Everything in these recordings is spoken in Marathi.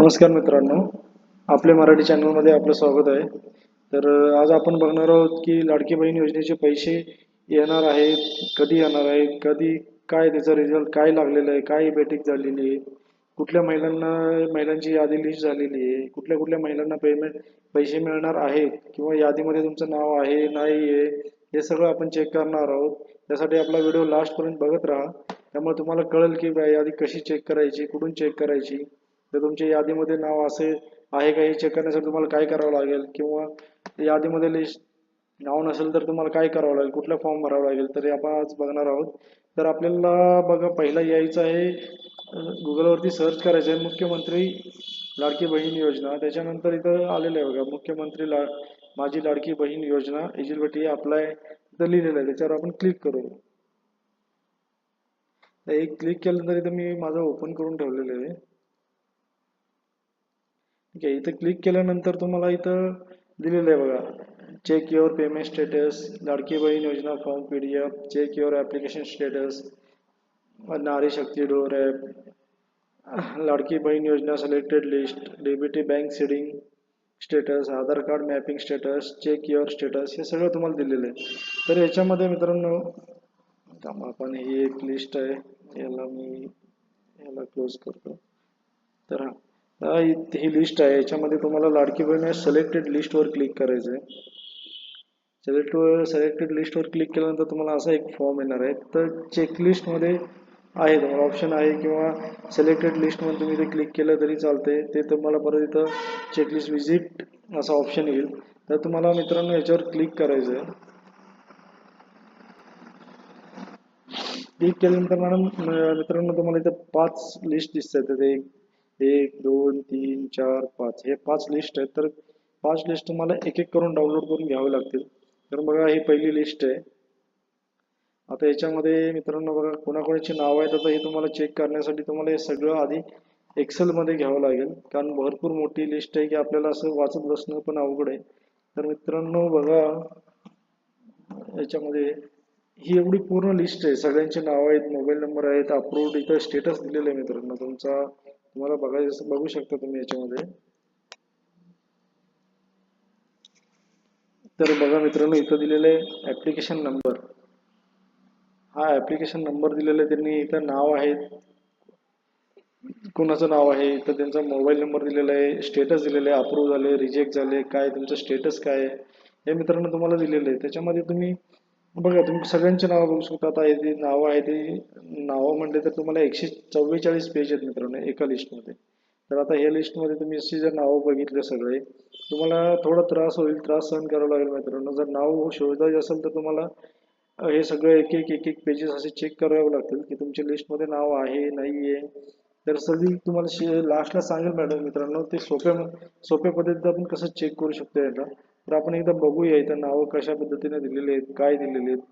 नमस्कार मित्रांनो, आपल्या मराठी चॅनलमध्ये आपलं स्वागत आहे. तर आज आपण बघणार आहोत की लाडकी बहीण योजनेचे पैसे येणार आहेत, कधी येणार आहेत, कधी काय त्याचा रिझल्ट काय लागलेला आहे, काय बेटिक झालेली आहे, कुठल्या महिलांची यादी लिस्ट झालेली आहे, कुठल्या कुठल्या महिलांना पैसे मिळणार आहेत किंवा यादीमध्ये तुमचं नाव आहे नाही आहे, हे सगळं आपण चेक करणार आहोत. त्यासाठी आपला व्हिडिओ लास्टपर्यंत बघत राहा. त्यामुळे तुम्हाला कळेल की यादी कशी चेक करायची, कुठून चेक करायची. जर तुमच्या यादीमध्ये नाव असे आहे का हे चेक करण्यासाठी तुम्हाला काय करावं लागेल, किंवा यादीमध्ये लिस्ट नाव नसेल तर तुम्हाला काय करावं लागेल, कुठला फॉर्म भरावा लागेल, तर हे आपण आज बघणार आहोत. तर आपल्याला बघा, पहिला यायचं आहे, गुगलवरती सर्च करायचं आहे मुख्यमंत्री लाडकी बहीण योजना. त्याच्यानंतर इथं आलेलं आहे बघा, माझी लाडकी बहीण योजना एलिजिबिलिटी अप्लाय इथं लिहिलेलं आहे. त्याच्यावर आपण क्लिक करू. तर एक क्लिक केल्यानंतर इथं मी माझं ओपन करून ठेवलेलं आहे. ठीक आहे, इथं क्लिक केल्यानंतर तुम्हाला इथं दिलेलं आहे बघा, check your payment status, Ladki Bahin Yojana form PDF, check your application status, Nari Shakti डोर app, Ladki Bahin Yojana selected list, DBT bank seeding status, Aadhaar card mapping status, check your status, हे सगळं तुम्हाला दिलेलं आहे. तर याच्यामध्ये मित्रांनो, आपण ही एक लिस्ट आहे, याला क्लोज करतो. तर ही लिस्ट आहे, याच्यामध्ये तुम्हाला लाडकी बहीण सिलेक्टेड लिस्टवर क्लिक करायचं आहे. सिलेक्टेड लिस्टवर क्लिक केल्यानंतर तुम्हाला असा एक फॉर्म येणार आहे. तर चेकलिस्टमध्ये आहे, तुम्हाला ऑप्शन आहे, किंवा सिलेक्टेड लिस्टमध्ये तुम्ही ते क्लिक केलं तरी चालते. ते तुम्हाला परत इथं चेकलिस्ट विजिट असा ऑप्शन येईल. तर तुम्हाला मित्रांनो याच्यावर क्लिक करायचं आहे. क्लिक केल्यानंतर मित्रांनो तुम्हाला इथं 5 लिस्ट दिसतात. ते 1 2 3 4 5 हे 5 लिस्ट आहेत. तर 5 लिस्ट तुम्हाला एक एक करून डाउनलोड करून घ्यावे लागतील. तर बघा, ही पहिली लिस्ट आहे. आता याच्यामध्ये मित्रांनो बघा, कोणाकोणाची नाव आहेत. आता हे तुम्हाला चेक करण्यासाठी तुम्हाला हे सगळं आधी एक्सेलमध्ये घ्यावं लागेल, कारण भरपूर मोठी लिस्ट आहे की आपल्याला असं वाचत बसणं पण अवघड आहे. तर मित्रांनो बघा, याच्यामध्ये ही एवढी पूर्ण लिस्ट आहे, सगळ्यांची नाव आहेत, मोबाईल नंबर आहेत, अप्रूव्ड, इथं स्टेटस दिलेलं आहे मित्रांनो तुमचा. तुम्हाला बघू शकता तुम्ही याच्यामध्ये. तर बघा मित्रांनो, इथं दिलेलं आहे ऍप्लिकेशन नंबर. हा ऍप्लिकेशन नंबर दिलेला आहे त्यांनी. इथं नाव आहे, कोणाचं नाव आहे, इथं त्यांचा मोबाईल नंबर दिलेला आहे, स्टेटस दिलेलं आहे, अप्रूव्ह झाले, रिजेक्ट झाले, काय तुमचं स्टेटस काय आहे हे मित्रांनो तुम्हाला दिलेलं आहे. त्याच्यामध्ये तुम्ही बघा, तुम्ही सगळ्यांचे नाव बघू शकता. आता हे जे नावं आहे ते नावं म्हणले तर तुम्हाला 144 पेज आहेत मित्रांनो एका लिस्टमध्ये. तर आता ह्या लिस्टमध्ये तुम्ही अशी जर नावं बघितले सगळे, तुम्हाला थोडा त्रास होईल, त्रास सहन करावा लागेल मित्रांनो. जर नाव शोधायचे असेल तर तुम्हाला हे सगळं एक एक पेजेस असे चेक करावे लागतील की तुमच्या लिस्टमध्ये नाव आहे नाही आहे. तर सगळी तुम्हाला लास्टला सांगेल मॅडम मित्रांनो, ते सोप्या पद्धतीने आपण कसं चेक करू शकतो याला. तर आपण एकदा बघूया इथं नावं कशा पद्धतीने दिलेले आहेत, काय दिलेले आहेत.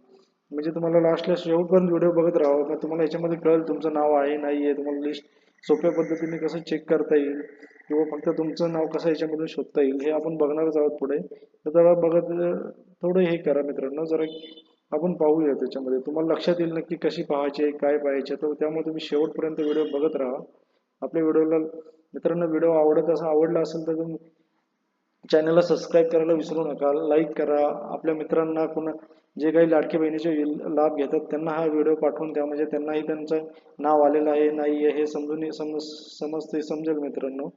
म्हणजे तुम्हाला लास्टला शेवटपर्यंत व्हिडिओ बघत राहावं, मग तुम्हाला याच्यामध्ये कळेल तुमचं नाव आहे नाही आहे. तुम्हाला लिस्ट सोप्या पद्धतीने कसं चेक करता येईल, किंवा फक्त तुमचं नाव कसं याच्यामधून शोधता येईल, हे आपण बघणारच आहोत पुढे. तर जरा बघत थोडं हे करा मित्रांनो, जरा आपण पाहूया त्याच्यामध्ये. तुम्हाला लक्षात येईल नक्की कशी पाहायची, काय पाहायचे. तर त्यामुळे तुम्ही शेवटपर्यंत व्हिडिओ बघत राहा. आपल्या व्हिडिओला मित्रांनो, व्हिडिओ आवडला असेल तर तुम्ही चॅनलला सबस्क्राईब करायला विसरू नका, लाईक करा. आपल्या मित्रांना जे काही लाडकी बहिणीचे लाभ घेतात त्यांना हा व्हिडिओ पाठवून द्या, म्हणजे त्यांनाही त्यांचं नाव आलेलं आहे नाही आहे हे समजेल मित्रांनो.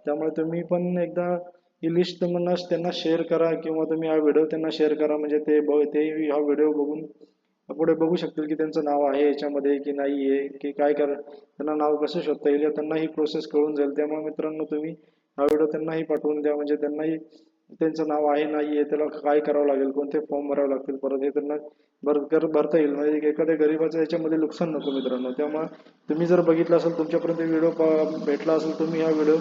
त्यामुळे तुम्ही पण एकदा ही लिस्ट त्यांना शेअर करा, किंवा तुम्ही हा व्हिडिओ त्यांना शेअर करा, म्हणजे ते हा व्हिडिओ बघून पुढे बघू शकतील की त्यांचं नाव आहे याच्यामध्ये की नाही आहे, की काय त्यांना नाव कसं शोधता येईल, त्यांना ही प्रोसेस कळून जाईल. त्यामुळे मित्रांनो तुम्ही हा व्हिडिओ त्यांनाही पाठवून द्या, म्हणजे त्यांनाही त्यांचं नाव आहे नाही आहे, त्याला काय करावं लागेल, कोणते फॉर्म भरावे लागतील, परत हे त्यांना भरता येईल. म्हणजे एखाद्या गरीबाचं याच्यामध्ये नुकसान नको मित्रांनो. त्यामुळे तुम्ही जर बघितलं असेल, तुमच्यापर्यंत व्हिडिओ भेटला असेल, तुम्ही हा व्हिडिओ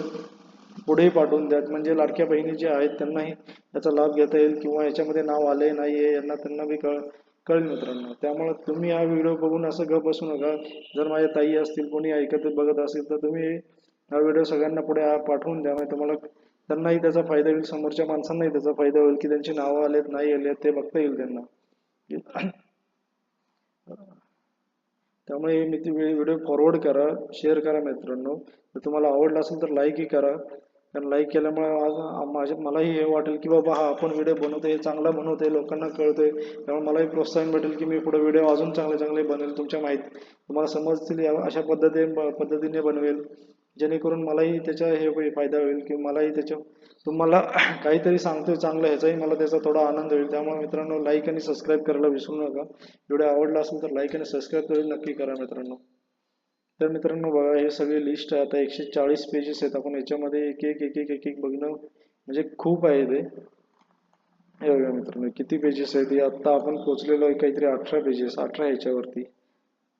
पुढेही पाठवून द्या, म्हणजे लाडक्या बहिणी जे आहेत त्यांनाही याचा लाभ घेता येईल, किंवा याच्यामध्ये नाव आले नाही आहे त्यांना बी कळेल मित्रांनो. त्यामुळे तुम्ही हा व्हिडिओ बघून असं गप बसू नका. जर माझ्या ताई असतील, कोणी ऐकत बघत असेल, तर तुम्ही हा व्हिडिओ सगळ्यांना पुढे पाठवून द्या. म्हणजे तुम्हाला त्यांनाही त्याचा फायदा होईल, समोरच्या माणसांनाही त्याचा फायदा होईल, की त्यांची नावं आलेत नाही आलेत ते बघता येईल त्यांना. त्यामुळे मी ती व्हिडिओ फॉरवर्ड करा, शेअर करा मित्रांनो. जर तुम्हाला आवडला असेल तर लाईकही करा, कारण लाईक केल्यामुळे मलाही हे वाटेल की बाबा हा आपण व्हिडिओ बनवतोय, चांगला बनवतोय, लोकांना कळतोय. त्यामुळे मलाही प्रोत्साहन भेटेल की मी पुढे व्हिडिओ अजून चांगले चांगले बनवेल, तुमच्या माहिती तुम्हाला समजतील अशा पद्धतीने बनवेल, जेणेकरून मलाही त्याचा फायदा होईल की मलाही त्याच्या तुम्हाला काहीतरी सांगतोय चांगलं, ह्याचाही मला त्याचा थोडा आनंद होईल. त्यामुळे मित्रांनो लाईक आणि सबस्क्राईब करायला विसरू नका. व्हिडिओ आवडला असेल तर लाईक आणि सबस्क्राईब करून नक्की करा मित्रांनो. तर मित्रांनो बघा, हे सगळे लिस्ट आहे. आता 140 पेजेस आहेत. आपण याच्यामध्ये एक एक एक एक एक एक बघणं म्हणजे खूप आहे ते. हे बघा मित्रांनो किती पेजेस आहेत. आता आपण पोहोचलेलो आहे काहीतरी 18 पेजेस, 18 ह्याच्यावरती.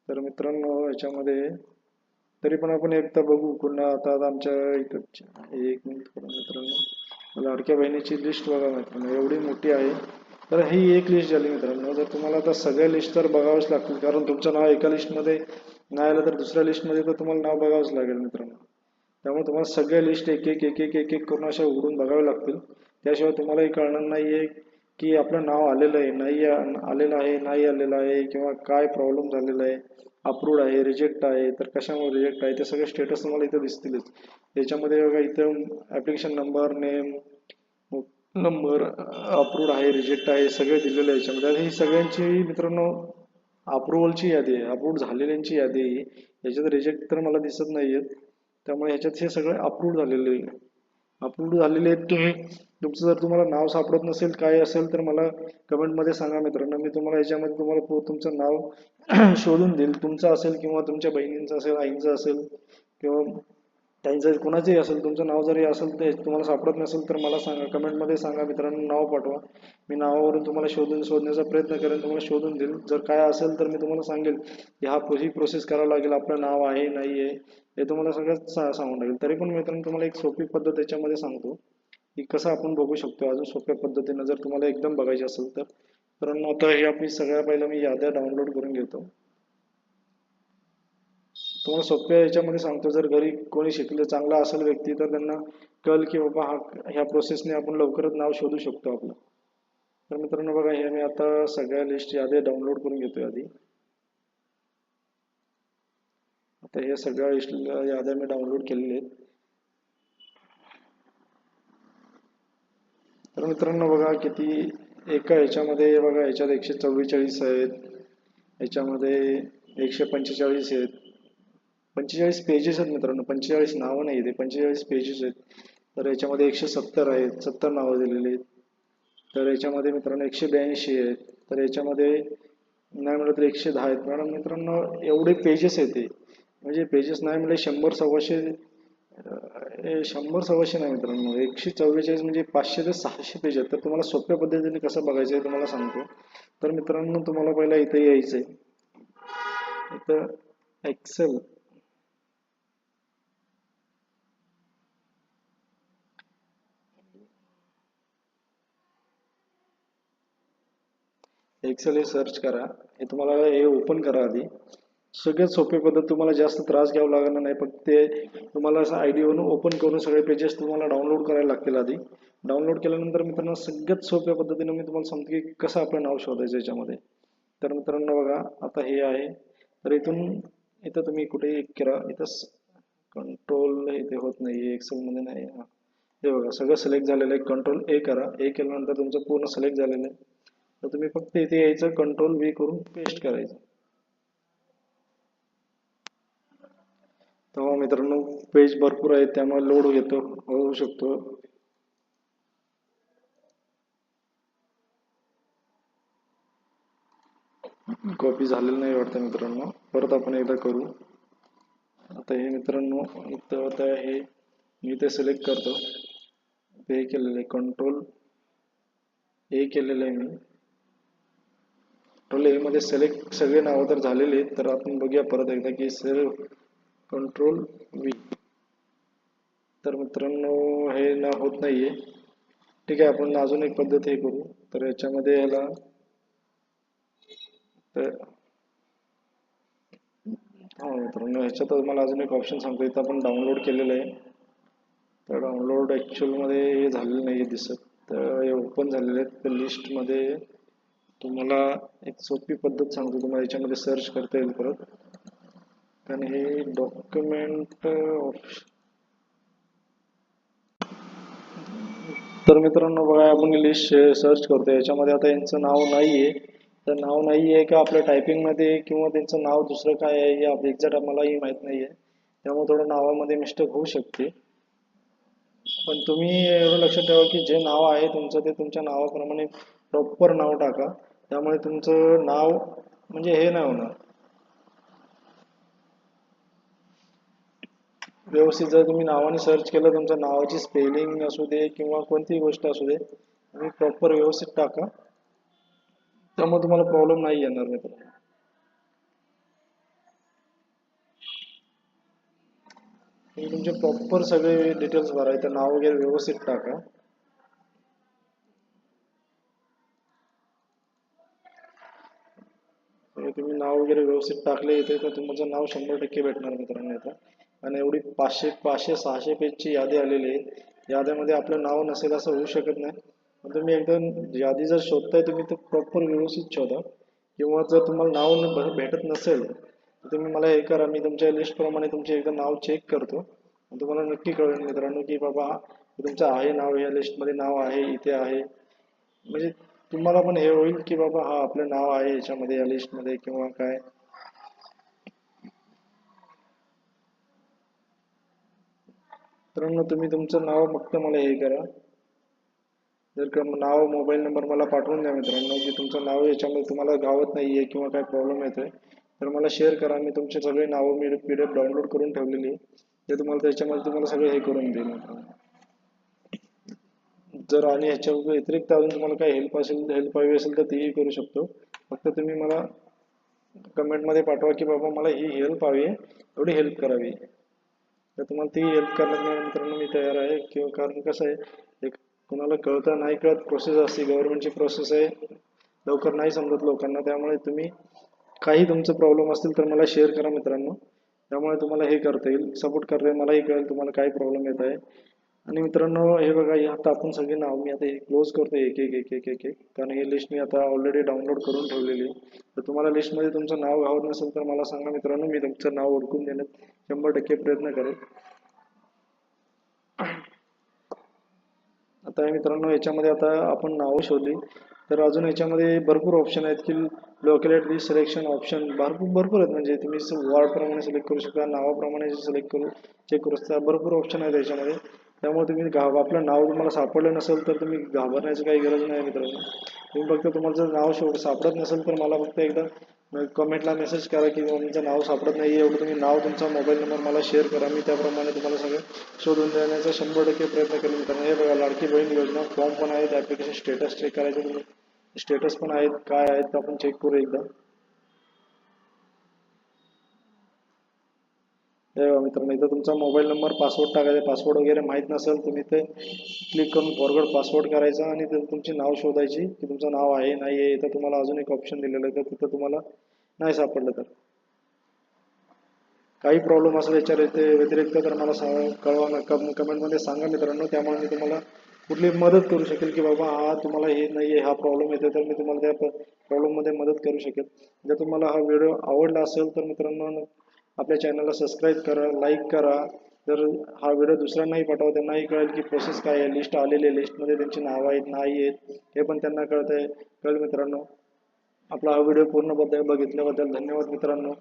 तर मित्रांनो ह्याच्यामध्ये तरी पण आपण एकदा बघू पुन्हा. आता आमच्या इथं एक मिनिट करा मित्रांनो, लाडक्या बहिणीची लिस्ट बघा मित्रांनो, एवढी मोठी आहे. तर ही एक लिस्ट झाली मित्रांनो. जर तुम्हाला आता सगळ्या लिस्ट तर बघावंच लागतील, कारण तुमचं नाव एका लिस्टमध्ये नाही आलं तर दुसऱ्या लिस्टमध्ये तर तुम्हाला नाव बघावंच लागेल मित्रांनो. त्यामुळे तुम्हाला सगळ्या लिस्ट एक एक एक एक एक एक करून अशा उघडून बघाव्या लागतील. त्याशिवाय तुम्हालाही कळणार नाहीये की आपलं नाव आलेलं आहे, नाही आलेलं आहे, नाही आलेलं आहे, किंवा काय प्रॉब्लेम झालेला आहे, अप्रूव्ड आहे, रिजेक्ट आहे, तर कशामुळे रिजेक्ट आहे, ते सगळे स्टेटस तुम्हाला इथं दिसतीलच. याच्यामध्ये बघा इथं application number, name, number, approved आहे, रिजेक्ट आहे, सगळे दिलेलं आहे याच्यामध्ये. ही सगळ्यांची मित्रांनो अप्रुव्हलची यादी आहे, अप्रूव्ड झालेल्यांची यादी आहे. याच्यात रिजेक्ट तर मला दिसत नाहीयेत. त्यामुळे ह्याच्यात हे सगळे अप्रूव्ड झालेले आहेत. तुमचं जर तुम्हाला नाव सापडत नसेल काय असेल तर मला कमेंटमध्ये सांगा मित्रांनो. मी तुम्हाला याच्यामध्ये तुम्हाला तुमचं नाव शोधून देईल. तुमचं असेल किंवा तुमच्या बहिणींचं असेल, आईंचं असेल किंवा त्यांचं कोणाचंही असेल, तुमचं नाव जरी असेल ते तुम्हाला सापडत नसेल तर मला सांगा, कमेंटमध्ये सांगा मित्रांनो, नाव पाठवा. मी नावावरून तुम्हाला शोधण्याचा प्रयत्न करेन, तुम्हाला शोधून देईल. जर काय असेल तर मी तुम्हाला सांगेल की ही प्रोसेस करावं लागेल, आपलं नाव आहे नाही आहे हे तुम्हाला सगळं सांगून टाकेल. तरी पण मित्रांनो तुम्हाला एक सोपी पद्धत याच्यामध्ये सांगतो की कसं आपण बघू शकतो अजून सोप्या पद्धतीनं, जर तुम्हाला एकदम बघायची असेल तर. कारण आता हे आपली सगळ्या पहिलं मी याद्या डाउनलोड करून घेतो. तुम्हाला सोप्या याच्यामध्ये सांगतो, जर घरी कोणी शिकलं चांगला असेल व्यक्ती तर त्यांना कळेल की बाबा ह्या प्रोसेसने आपण लवकरच नाव शोधू शकतो आपलं. तर मित्रांनो बघा, हे मी आता सगळ्या लिस्ट याद्या डाउनलोड करून घेतोय आधी. आता हे सगळ्या लिस्ट याद्या मी डाउनलोड केलेल्या आहेत. तर मित्रांनो बघा किती एका ह्याच्यामध्ये बघा, ह्याच्यात 144 आहेत, ह्याच्यामध्ये 145 आहेत, 45 पेजेस आहेत मित्रांनो. 45 नावं नाही, ते 45 पेजेस आहेत. तर याच्यामध्ये 170 आहेत, 70 नावं दिलेली आहेत. तर याच्यामध्ये मित्रांनो 182 आहेत. तर याच्यामध्ये नाही म्हणलं तर 110 आहेत. मॅडम मित्रांनो एवढे पेजेस आहेत ते, म्हणजे पेजेस नाही म्हणजे 100-125, 100-125 नाही मित्रांनो, 144 म्हणजे 500 ते 600 पेज आहेत. तर तुम्हाला सोप्या पद्धतीने कसं बघायचं आहे तुम्हाला सांगतो. तर मित्रांनो तुम्हाला पहिला इथे यायचं आहे, इथं एक्सेल. एक्सेल हे सर्च करा, हे तुम्हाला हे ओपन करा आधी. सगळ्यात सोपी पद्धत, तुम्हाला जास्त त्रास घ्यावा लागणार नाही, फक्त ते तुम्हाला असं आय डी वरून ओपन करून सगळे पेजेस तुम्हाला डाउनलोड करायला लागतील आधी. डाउनलोड केल्यानंतर मित्रांनो सगळ्यात सोप्या पद्धतीने मी तुम्हाला सांगतो की कसं आपलं नाव शोधायचं याच्यामध्ये. तर मित्रांनो बघा आता हे आहे. तर इथं तुम्ही कुठे करा, इथं कंट्रोल इथे होत नाही, एक्सेलमध्ये नाही. हे बघा सगळं सिलेक्ट झालेलं आहे. कंट्रोल ए करा, ए केल्यानंतर तुमचं पूर्ण सिलेक्ट झालेलं आहे. तर तुम्ही फक्त इथे यायचं, कंट्रोल व्ही करून पेस्ट करायचं. तेव्हा मित्रांनो पेज भरपूर आहेत त्यामुळे लोड येतो, होऊ शकतो. कॉपी झालेलं नाही वाटतं मित्रांनो, परत आपण एकदा करू. आता हे मित्रांनो इथं आता हे मी ते सिलेक्ट करतो, हे केलेलं आहे, कंट्रोल ए केलेलं आहे मी. कंट्रोल ए मध्ये सिलेक्ट सगळे नावं तर झालेले आहेत. तर आपण बघूया परत एकदा की कंट्रोल व्ही. तर मित्रांनो हे ना होत नाहीये. ठीक आहे, आपण अजून एक पद्धत हे करू. तर याच्यामध्ये ह्याला तर हो मित्रांनो, ह्याच्यात मला अजून एक ऑप्शन सांगतो. इथं आपण डाउनलोड केलेलं आहे, तर डाउनलोड ॲक्च्युअलमध्ये हे झालेलं नाही दिसत. तर हे ओपन झालेले आहेत. तर लिस्टमध्ये तुम्हाला एक सोपी पद्धत सांगतो, तुम्हाला याच्यामध्ये सर्च करता येईल परत. आणि हे डॉक्युमेंट. तर मित्रांनो बघा, आपण लिस्ट सर्च करतो, याच्यामध्ये आता यांचं नाव नाहीये. तर नाव नाहीये का आपल्या टायपिंग मध्ये, किंवा त्यांचं नाव दुसरं काय आहे हे एक्झॅक्ट मलाही माहित नाहीये. त्यामुळे थोडं नावामध्ये मिस्टेक होऊ शकते. पण तुम्ही एवढं लक्षात ठेवा की जे नाव आहे तुमचं ते तुमच्या नावाप्रमाणे प्रॉपर नाव टाका. त्यामुळे तुमचं नाव म्हणजे हे नाही होणार. व्यवस्थित जर तुम्ही नावाने सर्च केलं, तुमच्या नावाची स्पेलिंग असू दे किंवा कोणतीही गोष्ट असू दे, तुम्ही प्रॉपर व्यवस्थित टाका. त्यामुळे तुम्हाला प्रॉब्लेम नाही येणार मित्रांनो. तुम्ही तुमचे प्रॉपर सगळे डिटेल्स भरायचे, नाव वगैरे व्यवस्थित टाका. तुम्ही नाव वगैरे व्यवस्थित टाकले इथे तर तुमचं नाव 100% भेटणार मित्रांनो इथं. आणि एवढी 500 500 600 पेजची यादी आलेली आहे. याद्यामध्ये आपलं नाव नसेल असं होऊ शकत नाही. पण तुम्ही एकदम यादी जर शोधताय तुम्ही तर प्रॉपर व्यवस्थित शोधा. किंवा जर तुम्हाला नाव भेटत नसेल तर तुम्ही मला हे करा, मी तुमच्या लिस्ट प्रमाणे तुमचे एकदा नाव चेक करतो आणि तुम्हाला नक्की कळेल मित्रांनो की बाबा तुमचं आहे नाव, या लिस्टमध्ये नाव आहे, इथे आहे. म्हणजे तुम्हाला पण हे होईल की बाबा हा आपलं नाव आहे याच्यामध्ये, या लिस्टमध्ये किंवा काय. मित्रांनो तुम्ही तुमचं नाव फक्त मला हे करा, जर का नाव मोबाईल नंबर मला पाठवून द्या मित्रांनो, की तुमचं नाव याच्यामध्ये तुम्हाला गावत नाहीये किंवा काय प्रॉब्लेम येतोय, तर मला शेअर करा. मी तुमचे सगळे नावं मी PDF डाउनलोड करून ठेवलेली आहे, ते तुम्हाला त्याच्यामध्ये तुम्हाला सगळे हे करून देईल मित्रांनो. जर आणि ह्याच्या व्यतिरिक्त अजून तुम्हाला काही हेल्प हवी असेल तर तीही करू शकतो. फक्त तुम्ही मला कमेंटमध्ये पाठवा की बाबा मला ही हेल्प हवी आहे, एवढी हेल्प करावी. तर तुम्हाला ती हेल्प करण्यात मित्रांनो मी तयार आहे. किंवा कारण कसं आहे, एक कुणाला कळतं नाही कळत प्रोसेस असते, गव्हर्नमेंटची प्रोसेस आहे, लवकर नाही समजत लोकांना. त्यामुळे तुम्ही काही तुमचं प्रॉब्लेम असतील तर मला शेअर करा मित्रांनो. त्यामुळे तुम्हाला हे करता येईल, सपोर्ट करता येईल, मलाही कळेल तुम्हाला काय प्रॉब्लेम येत आहे. आणि मित्रांनो हे बघा, हे आता आपण सगळे नाव मी आता हे क्लोज करतो एक एक एक एक एक एक, कारण ही लिस्ट मी आता ऑलरेडी डाउनलोड करून ठेवलेली आहे. तर तुम्हाला लिस्टमध्ये तुमचं नाव घावत नसेल तर मला सांगा मित्रांनो, मी तुमचं नाव ओळखून देण्यात 100% प्रयत्न करेल. आता मित्रांनो याच्यामध्ये आता आपण नावं शोधली, तर अजून याच्यामध्ये भरपूर ऑप्शन आहेत की लोकॅलिटी सिलेक्शन ऑप्शन भरपूर भरपूर आहेत. म्हणजे तुम्ही वॉर्डप्रमाणे सिलेक्ट करू शकता, नावाप्रमाणे सिलेक्ट करू चेक करू शकता, भरपूर ऑप्शन आहेत याच्यामध्ये. त्यामुळे तुम्ही आपलं नाव तुम्हाला सापडलं नसेल तर तुम्ही घाबरण्याची काही गरज नाही मित्रांनो. तुम्ही फक्त तुम्हाला जर नाव सापडत नसेल तर मला फक्त एकदा कमेंटला मेसेज करा की तुमचं नाव सापडत नाही, एवढं तुम्ही नाव तुमचा मोबाईल नंबर मला शेअर करा, मी त्याप्रमाणे तुम्हाला सगळं शोधून देण्याचा 100% प्रयत्न करेन मित्रांनो. हे बघा लाडकी बहीण योजना फॉर्म पण आहेत, ॲप्लिकेशन स्टेटस चेक करायचं तुम्ही, स्टेटस पण आहेत, काय आहेत ते आपण चेक करू एकदा. हे बघा मित्रांनो, इथं तुमचा मोबाईल नंबर, पासवर्ड टाकायचा, पासवर्ड वगैरे माहीत नसेल तुम्ही ते क्लिक करून फॉरवर्ड पासवर्ड करायचा आणि तिथं तुमची नाव शोधायची की तुमचं नाव आहे नाही आहे. इथं तुम्हाला अजून एक ऑप्शन दिलेलं आहे, तर तिथं तुम्हाला नाही सापडलं तर काही प्रॉब्लेम असेल याच्या व्यतिरिक्त तर मला कळवा, कमेंटमध्ये सांगा मित्रांनो. त्यामुळे मी तुम्हाला कुठली मदत करू शकेल की बाबा हा तुम्हाला हे नाही आहे, हा प्रॉब्लेम येतो, तर मी तुम्हाला त्या प्रॉब्लेममध्ये मदत करू शकेल. जर तुम्हाला हा व्हिडिओ आवडला असेल तर मित्रांनो आपल्या चॅनलला सबस्क्राईब करा, लाईक करा. जर हा व्हिडिओ दुसऱ्यांनाही पाठवा, त्यांनाही कळेल की प्रोसेस काय आहे, लिस्ट आलेली आहे, लिस्टमध्ये त्यांची नावं आहेत नाही आहेत हे पण त्यांना कळेल मित्रांनो. आपला हा व्हिडिओ पूर्ण बघितल्याबद्दल धन्यवाद मित्रांनो.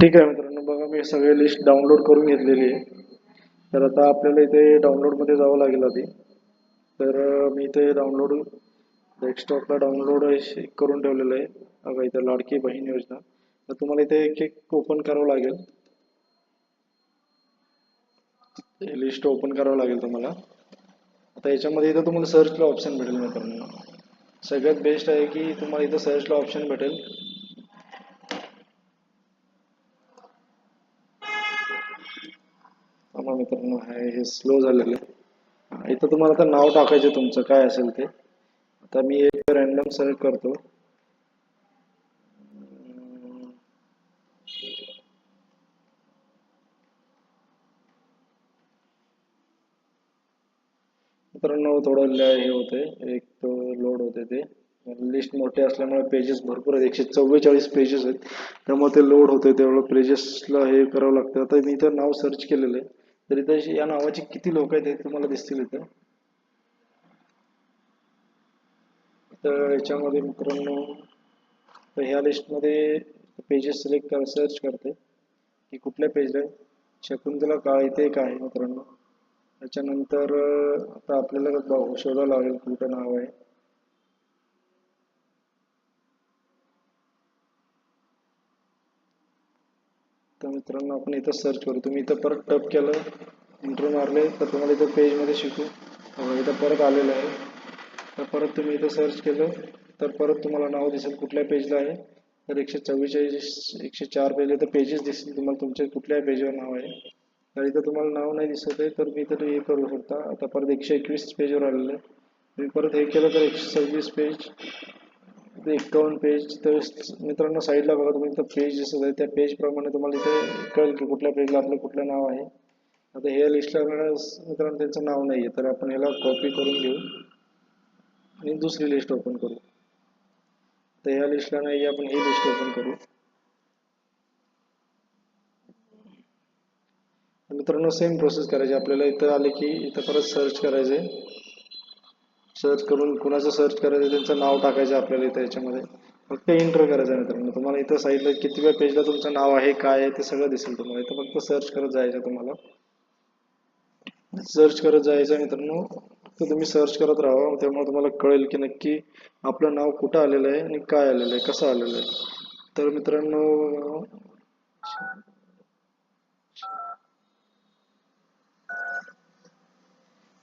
ठीक आहे मित्रांनो, बघा मी सगळे लिस्ट डाउनलोड करून घेतलेली आहे. तर आता आपल्याला इथे डाउनलोडमध्ये जावं लागेल आधी. तर मी इथे डेस्कटॉपला डाउनलोड करून ठेवलेलं आहे. बघा इथे लाडकी बहीण योजना. तर तुम्हाला इथे एक एक ओपन करावं लागेल, लिस्ट ओपन करावं लागेल तुम्हाला. आता याच्यामध्ये इथं तुम्हाला सर्चला ऑप्शन भेटेल मित्रांनो. सगळ्यात बेस्ट आहे की तुम्हाला इथं सर्चला ऑप्शन भेटेल. आम्हा मित्रांनो हे स्लो झालेलं आहे. इथं तुम्हाला आता नाव टाकायचं तुमचं काय असेल ते. आता मी एक रॅन्डम सिलेक्ट करतो. मित्रांनो थोडं हे होते, एक तो लोड होते ते. लिस्ट मोठे असल्यामुळे पेजेस भरपूर आहेत, 144 पेजेस आहेत, त्यामुळे ते लोड होते, तेवढं पेजेसला हे करावं लागतं. आता मी इथं नाव सर्च केलेलं आहे, तर इथं या नावाची किती लोक आहेत हे तुम्हाला दिसतील इथं. तर याच्यामध्ये मित्रांनो, तर ह्या लिस्टमध्ये पेजेस सिलेक्ट कर, सर्च करते की कुठल्या पेजला आहे. शकुंतला काळे इथे एक आहे मित्रांनो. त्याच्यानंतर आता आपल्याला शोधावं लागेल कुठं नाव आहे. तर मित्रांनो आपण इथं सर्च करू. तुम्ही इथं परत टप केलं, इंटर मारले, तर तुम्हाला इथं पेजमध्ये शिकू इथं परत आलेलं आहे. तर परत तुम्ही इथं सर्च केलं तर परत तुम्हाला नाव दिसेल कुठल्या पेजला आहे. तर 144 104 पेज तर पेजेस दिसतील तुम्हाला तुमच्या कुठल्या पेजवर नाव आहे. तर इथं तुम्हाला नाव नाही दिसत आहे तर मी इथं हे करू शकता. आता परत 121 पेजवर आलेलं आहे. तुम्ही परत हे केलं तर 126 पेज, 51 पेज. तर मित्रांनो साईडला बघा तुम्ही इथं पेज दिसत आहे, त्या पेज प्रमाणे तुम्हाला इथे कळेल की कुठल्या पेजला आपलं कुठलं नाव आहे. आता हे लिस्टला मित्रांनो त्यांचं नाव नाही आहे, तर आपण ह्याला कॉपी करून घेऊ आणि दुसरी लिस्ट ओपन करू. तर ह्या लिस्टला नाही, आपण ही लिस्ट ओपन करू. मित्रांनो सेम प्रोसेस करायची आपल्याला. इथं आले की इथं परत सर्च करायचे, सर्च करून कुणाचं सर्च करायचं त्यांचं नाव टाकायचं आपल्याला इथं याच्यामध्ये, फक्त एंटर करायचं आहे मित्रांनो. तुम्हाला इथं साईडला कितव्या पेजला तुमचं नाव आहे काय आहे ते सगळं दिसेल तुम्हाला. इथं फक्त सर्च करत जायचं तुम्हाला, सर्च करत जायचं मित्रांनो. तर तुम्ही सर्च करत राहा, त्यामुळे तुम्हाला कळेल की नक्की आपलं नाव कुठं आलेलं आहे आणि काय आलेलं आहे, कसं आलेलं आहे. तर मित्रांनो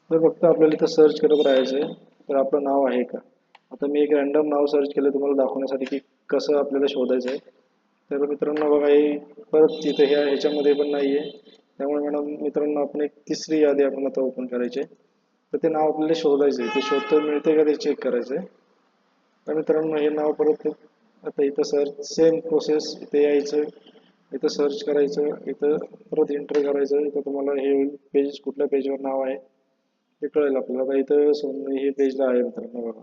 तर फक्त आपल्याला इथं सर्च करत राहायचं आहे, तर आपलं नाव आहे का. आता मी एक रॅन्डम नाव सर्च केलं तुम्हाला दाखवण्यासाठी की कसं आपल्याला शोधायचं आहे. तर मित्रांनो बघा हे परत तिथे ह्याच्यामध्ये पण नाही आहे, त्यामुळे मॅडम मित्रांनो आपण एक तिसरी यादी आपण आता ओपन करायची आहे. तर ते नाव आपल्याला शोधायचं आहे, ते शोधता मिळते का ते चेक करायचं आहे. तर मित्रांनो हे नाव परत आता इथं सर्च सेम प्रोसेस, इथे यायचं, इथं सर्च करायचं, इथं परत एंटर करायचं. इथं तुम्हाला हे पेज कुठल्या पेजवर नाव आहे ते कळेल आपल्याला. आता इथं हे पेजला आहे मित्रांनो बघा,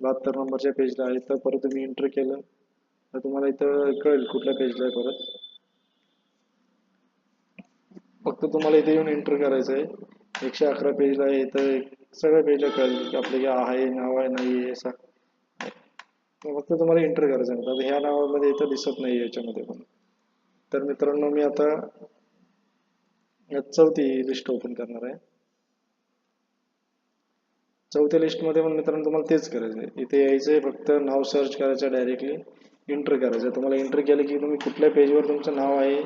72 नंबरच्या पेजला आहे. तर परत तुम्ही एंटर केलं तर तुम्हाला इथं कळेल कुठल्या पेजला आहे. परत फक्त तुम्हाला इथे येऊन एंटर करायचं आहे. 111 पेजला आहे, इथं सगळ्या पेजला कळेल की आपलं आहे नाव आहे नाही आहे असं. फक्त तुम्हाला एंटर करायचं आहे. आता ह्या नावामध्ये इथं दिसत नाही याच्यामध्ये पण. तर मित्रांनो मी आता चौथी लिस्ट ओपन करणार आहे. चौथ्या लिस्टमध्ये पण मित्रांनो तुम्हाला तेच करायचं आहे. इथे यायचं आहे, फक्त नाव सर्च करायचं, डायरेक्टली एंटर करायचं. तुम्हाला एंटर केलं की तुम्ही कुठल्या पेजवर तुमचं नाव आहे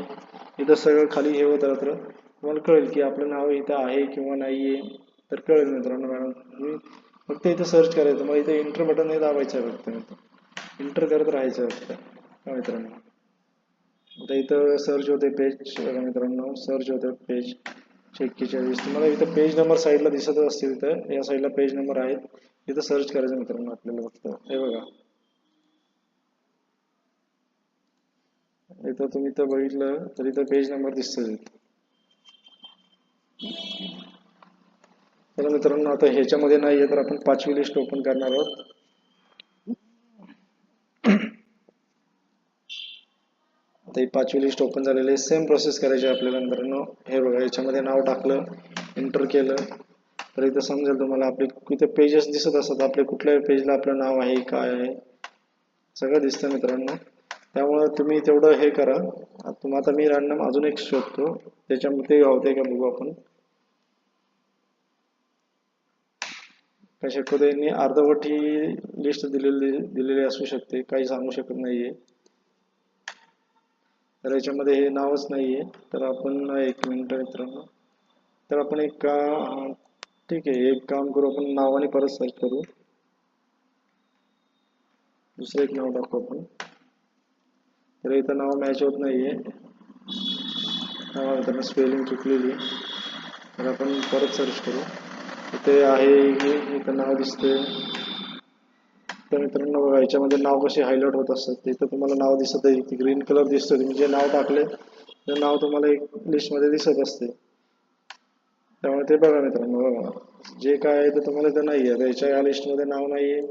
इथं सगळं खाली हे होत राहतं, तुम्हाला कळेल की आपलं नाव इथं आहे किंवा नाही आहे. तर कळेल मित्रांनो. मॅडम तुम्ही फक्त इथं सर्च करायचं, तुम्हाला इथं एंटर बटन हे दाबायचं आहे फक्त, एंटर करत राहायचं आहे फक्त मित्रांनो. आता इथं सर्च होते पेज बघा मित्रांनो, सर्च होते पेज 141. तुम्हाला इथं पेज नंबर साईडला दिसत असतील, इथं या साईडला पेज नंबर आहेत, इथं सर्च करायचं मित्रांनो आपल्याला फक्त. हे बघा इथं तुम्ही इथं बघितलं तर इथं पेज नंबर दिसतोय. तर मित्रांनो आता ह्याच्यामध्ये नाही आहे, तर आपण पाचवी लिस्ट ओपन करणार आहोत. आता ही पाचवी लिस्ट ओपन झालेली आहे. सेम प्रोसेस करायची आपल्याला मित्रांनो. हे बघा याच्यामध्ये नाव टाकलं, एंटर केलं, तर इथं समजेल तुम्हाला आपले इथे पेजेस दिसत असतात, आपले कुठल्या पेजला आपलं नाव आहे काय आहे सगळं दिसतं मित्रांनो. त्यामुळे तुम्ही तेवढं हे करा. आता मी रॅन्डम अजून एक शोधतो, त्याच्यामध्ये होते का बघू आपण. काय शक्यतो यांनी अर्धवट ही लिस्ट दिलेली असू शकते, काही सांगू शकत नाहीये. तर याच्यामध्ये हे नावच नाहीये. तर आपण एक मिनिट मित्रांनो, तर आपण एक ठीक आहे, एक काम करू, आपण नावाने परत सर्च करू, दुसरं एक नाव टाकू आपण. तर इथं नाव मॅच होत नाहीये, त्यांना स्पेलिंग चुकलेली. तर आपण परत सर्च करू. इथे आहे, इथं नाव दिसतंय. तर मित्रांनो बघा याच्यामध्ये नाव कसे हायलाइट होत असतात, तिथं तुम्हाला नाव दिसत आहे की ग्रीन कलर दिसतोय. तुम्ही जे नाव टाकले ते नाव तुम्हाला एक लिस्टमध्ये दिसत असते. त्यामुळे ते बघा मित्रांनो, बघा जे काय आहे ते तुम्हाला इथं नाही आहे, याच्या या लिस्टमध्ये नाव नाही आहे.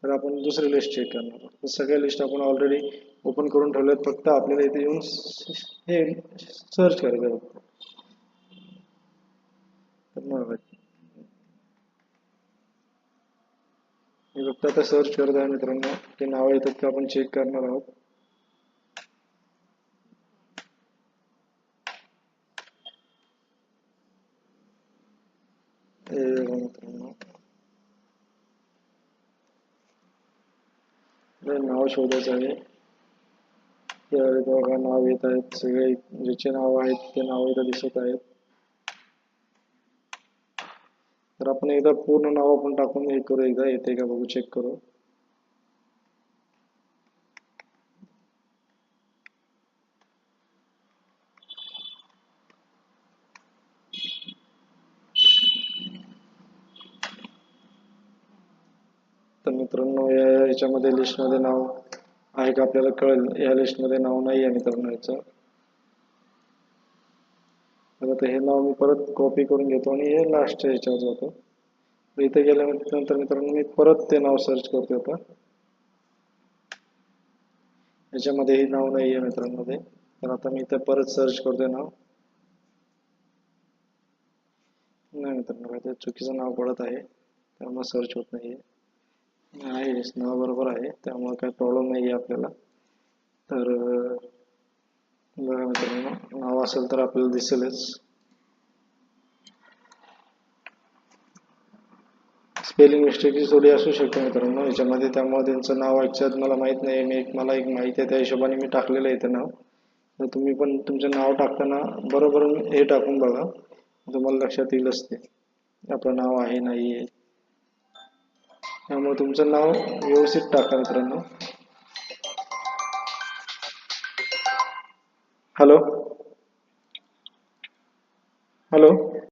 तर आपण दुसरी लिस्ट चेक करणार आहोत. तर सगळ्या लिस्ट आपण ऑलरेडी ओपन करून ठेवल्यात, फक्त आपल्याला इथे येऊन हे सर्च करायचं आहे. तर मग मी फक्त आता सर्च करत आहे मित्रांनो, ते नावं येतात का आपण चेक करणार आहोत. हे बघा मित्रांनो, हे नाव शोधायचं आहे. हे बघा नाव येत आहेत, सगळे ज्याचे नाव आहेत ते नाव इथं दिसत आहेत. तर आपण एकदा पूर्ण नाव आपण टाकून हे करू, एकदा येते का बघू, चेक करू. तर मित्रांनो, याच्यामध्ये लिस्टमध्ये नाव आहे का आपल्याला कळेल. या लिस्टमध्ये नाव नाही आहे मित्रांनो याचं. तर आता हे नाव मी परत कॉपी करून घेतो आणि हे लास्टच्या ह्याच्यावर जातो. तर इथे गेल्यानंतर मित्रांनो मी परत ते नाव सर्च करतो. आता याच्यामध्ये हे नाव नाही आहे मित्रांनो ते. तर आता मी इथे परत सर्च करतोय नाव. नाही मित्रांनो, ते चुकीचं नाव पडत आहे, त्यामुळे सर्च होत नाहीये. आहे नाव बरोबर आहे, त्यामुळे काही प्रॉब्लेम नाही आहे आपल्याला. तर बघा मित्रांनो, नाव असेल तर आपल्याला दिसेलच. स्पेलिंग मिस्टेक थोडी असू शकते मित्रांनो याच्यामध्ये, त्यामुळे त्यांचं नाव ॲक्च्युअली मला माहीत नाही. मला एक माहिती आहे, त्या हिशोबाने मी टाकलेलं आहे ते नाव. तर तुम्ही पण तुमचं नाव टाकताना बरोबर हे टाकून बघा, तुम्हाला लक्षात येईलच ते आपलं नाव आहे नाही आहे. त्यामुळे तुमचं नाव व्यवस्थित टाका मित्रांनो. Hello hello.